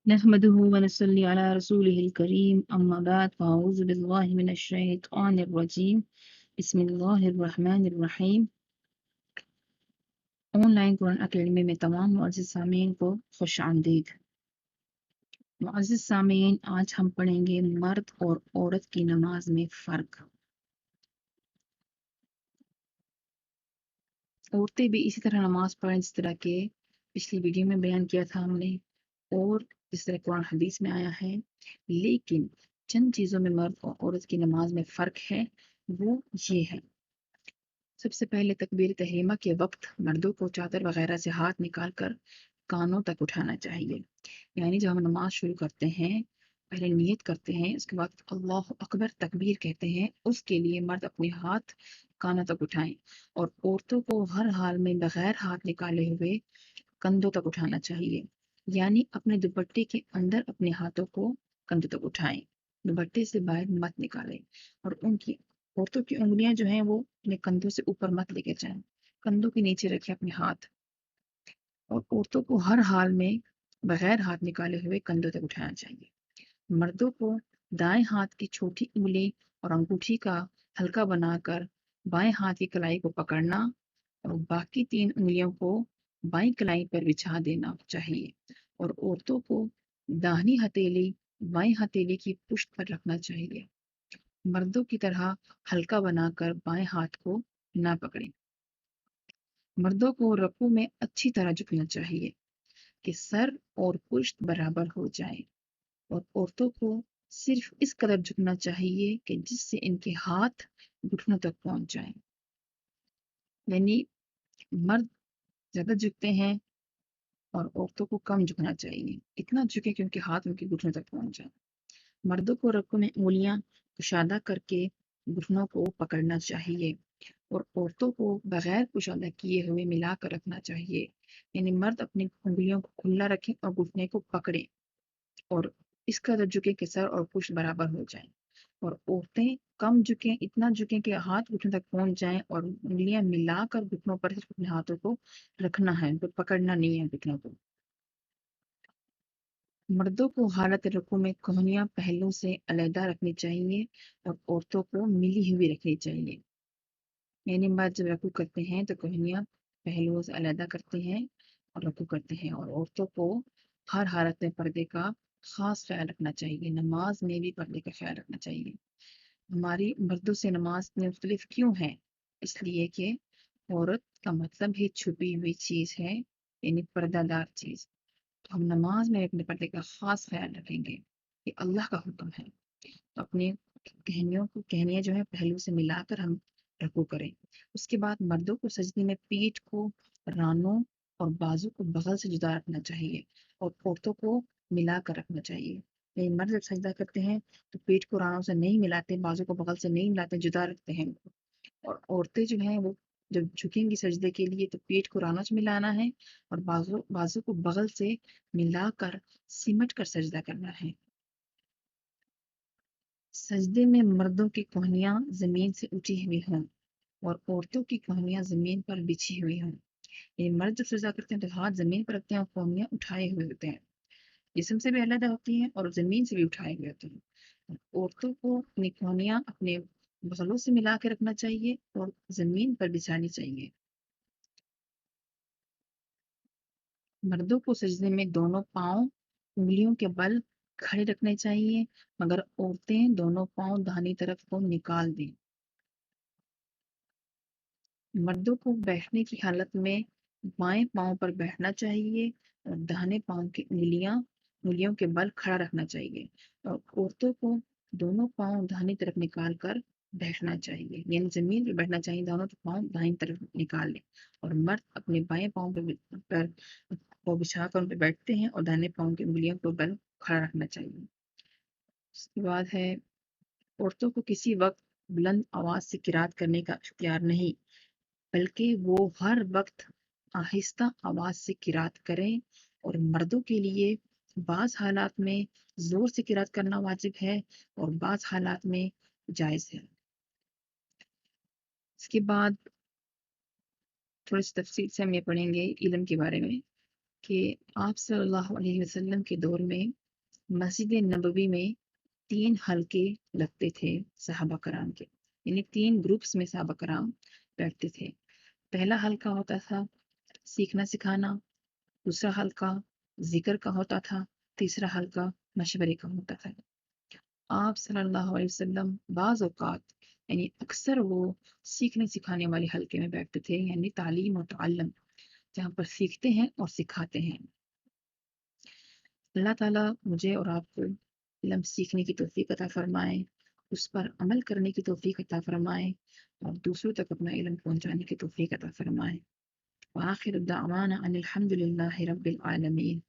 नहमदुहु व नसल्ली अला रसूलिहिल करीम अम्मा बाद फ़अऊज़ु बिल्लाहि मिनश शैतानिर रजीम बिस्मिल्लाहिर रहमानिर रहीम। ऑनलाइन कुरान अकेडमी में तमाम मुअज़्ज़िज़ सामीन को खुश आमदीद। मुअज़्ज़िज़ सामीन, आज हम पढ़ेंगे मर्द और औरत की नमाज में फ़र्क। औरतें भी इसी तरह नमाज पढ़ें जिस तरह के पिछली वीडियो में बयान किया था हमने, और जिस तरह कुरान हदीस में आया है, लेकिन चंद चीज़ों में मर्द और औरत की नमाज में फ़र्क है। वो ये है, सबसे पहले तकबीर तहरीमा के वक्त मर्दों को चादर वगैरह से हाथ निकाल कर कानों तक उठाना चाहिए। यानी जब हम नमाज शुरू करते हैं, पहले नियत करते हैं, उसके बाद अल्लाह अकबर तकबीर कहते हैं, उसके लिए मर्द अपने हाथ कानों तक उठाएं, और औरतों को हर हाल में बगैर हाथ निकाले हुए कंधों तक उठाना चाहिए। यानी अपने दुपट्टे के अंदर अपने हाथों को कंधों तक उठाएं, दुपट्टे से बाहर मत निकालें, और उनकी औरतों की उंगलियां जो हैं वो अपने कंधों से ऊपर मत लेके जाएं, कंधों के नीचे रखें अपने हाथ। और औरतों को हर हाल में बगैर हाथ निकाले हुए कंधों तक उठाना चाहिए। मर्दों को दाएं हाथ की छोटी उंगली और अंगूठी का हल्का बनाकर बाएं हाथ की कलाई को पकड़ना, और बाकी 3 उंगलियों को बाईं कलाई पर बिछा देना चाहिए। और औरतों को दाहिनी हथेली बाईं हथेली की पुष्ट पर रखना चाहिए। मर्दों की तरह हल्का बनाकर बाएं हाथ को ना पकड़ें। मर्दों को रुकू में अच्छी तरह झुकना चाहिए कि सर और पुष्ट बराबर हो जाए, और औरतों को सिर्फ इस कदर झुकना चाहिए कि जिससे इनके हाथ घुटनों तक पहुंच जाएं। यानी मर्द ज्यादा झुकते हैं और औरतों को कम झुकना चाहिए, इतना झुके कि उनके हाथ उनके घुटनों तक पहुंच जाए। मर्दों को रक्कों में उंगलियां कुशादा करके घुटनों को पकड़ना चाहिए, और औरतों को बगैर कुशादा किए हुए मिलाकर रखना चाहिए। यानी मर्द अपनी उंगलियों को खुला रखें और घुटने को पकड़े, और इस कदर झुके कि सर और पुष्ट बराबर हो जाए। और औरतें कम झुकें, इतना झुकें कि हाथ घुटनों तक पहुंच जाएं, और उंगलियां मिलाकर घुटनों पर सिर्फ अपने हाथों को रखना है, तो पकड़ना नहीं है घुटनों को। मर्दों को हालत रुकू में कोहनियां पहलू से अलहदा रखनी चाहिए, और औरतों को मिली हुई रखनी चाहिए। यानी मर्द जब रुकू करते हैं तो कोहनियां पहलुओं से अलहदा करते हैं और रुकू करते हैं, और औरतों को हर हालत में पर्दे का खास ख्याल रखना चाहिए। नमाज में भी पर्दे का ख्याल रखना चाहिए। हमारी मर्दों से नमाज इतनी मुख्तलिफ क्यों है? इसलिए कि औरत का मतलब ही छुपी हुई चीज़ है, यानी पर्दादार चीज़। तो हम नमाज में अपने पर्दे का खास ख्याल रखेंगे, ये अल्लाह का हुक्म है। तो अपने कहनियों जो है पहलू से मिलाकर हम रकू करें। उसके बाद मर्दों को सजदे में पीठ को, रानों और बाजू को बगल से जुदा रखना चाहिए, और औरतों को मिलाकर रखना चाहिए। लेकिन मर्द जब सजदा करते हैं तो पीठ को रानों से नहीं मिलाते, बाजू को बगल से नहीं मिलाते, जुदा रखते हैं। और औरतें जो हैं वो जब झुकेंगी सजदे के लिए तो पीठ को रानों से मिलाना है, और बाजू बाजू को बगल से मिलाकर सिमट कर सजदा करना है। सजदे में मर्दों की कोहनियां जमीन से उठी हुई हों, और औरतों की कोहनियां जमीन पर बिछी हुई हों। ये मर्द जब सजदा करते हैं तो हाथ जमीन पर रखते हैं और कोहनियां उठाए हुए होते हैं, जिस्म से भी अलग होती हैं और जमीन से भी उठाए हुए होते हैं। औरतों को अपनी कोहनियां अपने बगलों से मिला के रखना चाहिए और जमीन पर बिछानी चाहिए। मर्दों को सजदे में दोनों पांव उंगलियों के बल खड़े रखने चाहिए, मगर औरतें दोनों पांव दाहिनी तरफ को निकाल दें। मर्दों को बैठने की हालत में बाएं पांव पर बैठना चाहिए, और दाहिने पांव की उंगलियों के बल खड़ा रखना चाहिए। और औरतों को दोनों पांव दाहिनी तरफ निकाल कर बैठना चाहिए, यानी जमीन पर बैठना चाहिए, दोनों पांव दाहिनी तरफ निकाल लें। और मर्द अपने बाएं पांव पर को बिछाकर उन पर बैठते हैं, और दाहिने पांव की उंगलियों को बल खड़ा रखना चाहिए। उसके बाद है, औरतों को किसी वक्त बुलंद आवाज से किरात करने का इख्तियार नहीं, बल्कि वो हर वक्त आहिस्ता आवाज से किरात करें। और मर्दों के लिए बाज़ हालात में जोर से किरात करना वाजिब है, और बाज़ हालात में जायज़ है। इसके बाद थोड़ी सी तफसील से हम ये पढ़ेंगे इल्म के बारे में। کہ آپ صلی اللہ علیہ وسلم کے دور میں مسجد نبوی میں 3 حلقے لگتے تھے صحابہ کرام کے، یعنی 3 گروپس میں صحابہ کرام بیٹھتے تھے۔ پہلا حلقہ ہوتا تھا سیکھنا سکھانا، دوسرا حلقہ ذکر کا ہوتا تھا، تیسرا حلقہ مشورے کا ہوتا تھا۔ آپ صلی اللہ علیہ وسلم بعض اوقات یعنی اکثر وہ سیکھنے سکھانے والے حلقے میں بیٹھتے تھے، یعنی تعلیم و تعلم، جہاں پر سیکھتے ہیں اور سکھاتے ہیں۔ اللہ تعالیٰ مجھے اور آپ کو علم سیکھنے کی توفیق عطا فرمائے، اس پر عمل کرنے کی توفیق عطا فرمائے اور دوسروں تک اپنا علم پہنچانے کی توفیق عطا فرمائے۔ وآخر دعوانا ان الحمد للہ رب العالمین۔